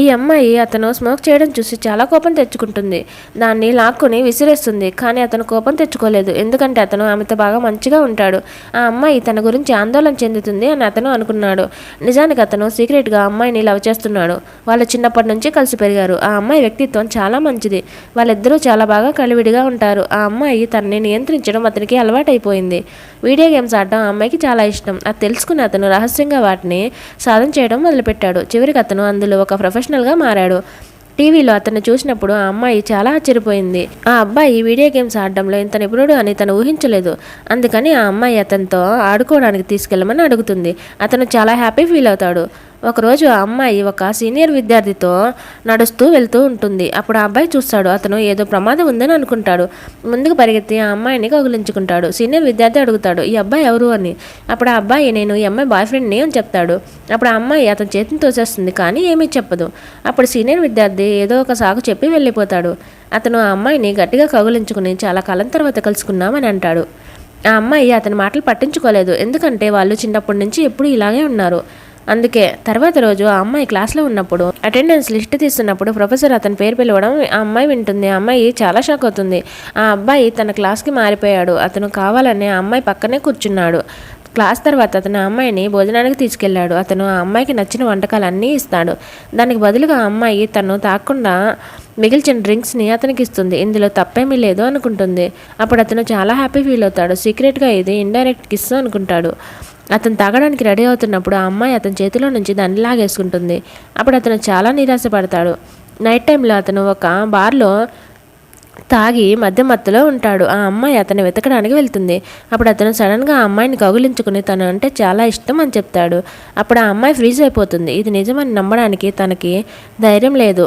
ఈ అమ్మాయి అతను స్మోక్ చేయడం చూసి చాలా కోపం తెచ్చుకుంటుంది. దాన్ని లాక్కుని విసిరేస్తుంది. కానీ అతను కోపం తెచ్చుకోలేదు, ఎందుకంటే అతను ఆమెతో బాగా మంచిగా ఉంటాడు. ఆ అమ్మాయి తన గురించి ఆందోళన చెందుతుంది అని అతను అనుకున్నాడు. నిజానికి అతను సీక్రెట్గా అమ్మాయిని లవ్ చేస్తున్నాడు. వాళ్ళు చిన్నప్పటి నుంచి కలిసి పెరిగారు. ఆ అమ్మాయి వ్యక్తిత్వం చాలా మంచిది. వాళ్ళిద్దరూ చాలా బాగా కలివిడిగా ఉంటారు. ఆ అమ్మాయి తనని నియంత్రించడం అతనికి అలవాటైపోయింది. వీడియో గేమ్స్ ఆడడం ఆ అమ్మాయికి చాలా ఇష్టం. అది తెలుసుకుని అతను రహస్యంగా వాటిని సాధన చేయడం మొదలుపెట్టాడు. చివరికి అతను అందులో ఒక ప్రొఫెషనల్గా మారాడు. టీవీలో అతను చూసినప్పుడు ఆ అమ్మాయి చాలా ఆశ్చర్యపోయింది. ఆ అబ్బాయి వీడియో గేమ్స్ ఆడడంలో ఇంత నిపుణుడు అని తను ఊహించలేదు. అందుకని ఆ అమ్మాయి అతనితో ఆడుకోవడానికి తీసుకెళ్ళమని అడుగుతుంది. అతను చాలా హ్యాపీ ఫీల్ అవుతాడు. ఒకరోజు ఆ అమ్మాయి ఒక సీనియర్ విద్యార్థితో నడుస్తూ వెళ్తూ ఉంటుంది. అప్పుడు ఆ అబ్బాయి చూస్తాడు. అతను ఏదో ప్రమాదం ఉందని అనుకుంటాడు. ముందుకు పరిగెత్తి ఆ అమ్మాయిని కౌగిలించుకుంటాడు. సీనియర్ విద్యార్థి అడుగుతాడు, ఈ అబ్బాయి ఎవరు అని. అప్పుడు ఆ అబ్బాయి, నేను ఈ అమ్మాయి బాయ్ ఫ్రెండ్ని అని చెప్తాడు. అప్పుడు ఆ అమ్మాయి అతని చేతిని తోసేస్తుంది, కానీ ఏమీ చెప్పదు. అప్పుడు సీనియర్ విద్యార్థి ఏదో ఒక సాకు చెప్పి వెళ్ళిపోతాడు. అతను ఆ అమ్మాయిని గట్టిగా కౌగిలించుకుని చాలా కాలం తర్వాత కలుసుకున్నామని అంటాడు. ఆ అమ్మాయి అతని మాటలు పట్టించుకోలేదు, ఎందుకంటే వాళ్ళు చిన్నప్పటి నుంచి ఎప్పుడు ఇలాగే ఉన్నారు. అందుకే తర్వాత రోజు ఆ అమ్మాయి క్లాస్లో ఉన్నప్పుడు అటెండెన్స్ లిస్ట్ తీస్తున్నప్పుడు ప్రొఫెసర్ అతని పేరు పిలవడం ఆ అమ్మాయి వింటుంది. ఆ అమ్మాయి చాలా షాక్ అవుతుంది. ఆ అబ్బాయి తన క్లాస్కి మారిపోయాడు. అతను కావాలని ఆ అమ్మాయి పక్కనే కూర్చున్నాడు. క్లాస్ తర్వాత అతను ఆ అమ్మాయిని భోజనానికి తీసుకెళ్లాడు. అతను ఆ అమ్మాయికి నచ్చిన వంటకాలు అన్నీ ఇస్తాడు. దానికి బదులుగా ఆ అమ్మాయి తను తాకుండా మిగిల్చిన డ్రింక్స్ని అతనికి ఇస్తుంది. ఇందులో తప్పేమీ లేదు అనుకుంటుంది. అప్పుడు అతను చాలా హ్యాపీ ఫీల్ అవుతాడు. సీక్రెట్గా ఇది ఇండైరెక్ట్ కిస్ అనుకుంటాడు. అతను తాగడానికి రెడీ అవుతున్నప్పుడు ఆ అమ్మాయి అతని చేతిలో నుంచి దాన్ని లాగేసుకుంటుంది. అప్పుడు అతను చాలా నిరాశపడతాడు. నైట్ టైంలో అతను ఒక బార్లో తాగి మత్తులో ఉంటాడు. ఆ అమ్మాయి అతన్ని వెతకడానికి వెళ్తుంది. అప్పుడు అతను సడన్గా ఆ అమ్మాయిని కౌగిలించుకుని తను అంటే చాలా ఇష్టం అని చెప్తాడు. అప్పుడు ఆ అమ్మాయి ఫ్రీజ్ అయిపోతుంది. ఇది నిజమని నమ్మడానికి తనకి ధైర్యం లేదు.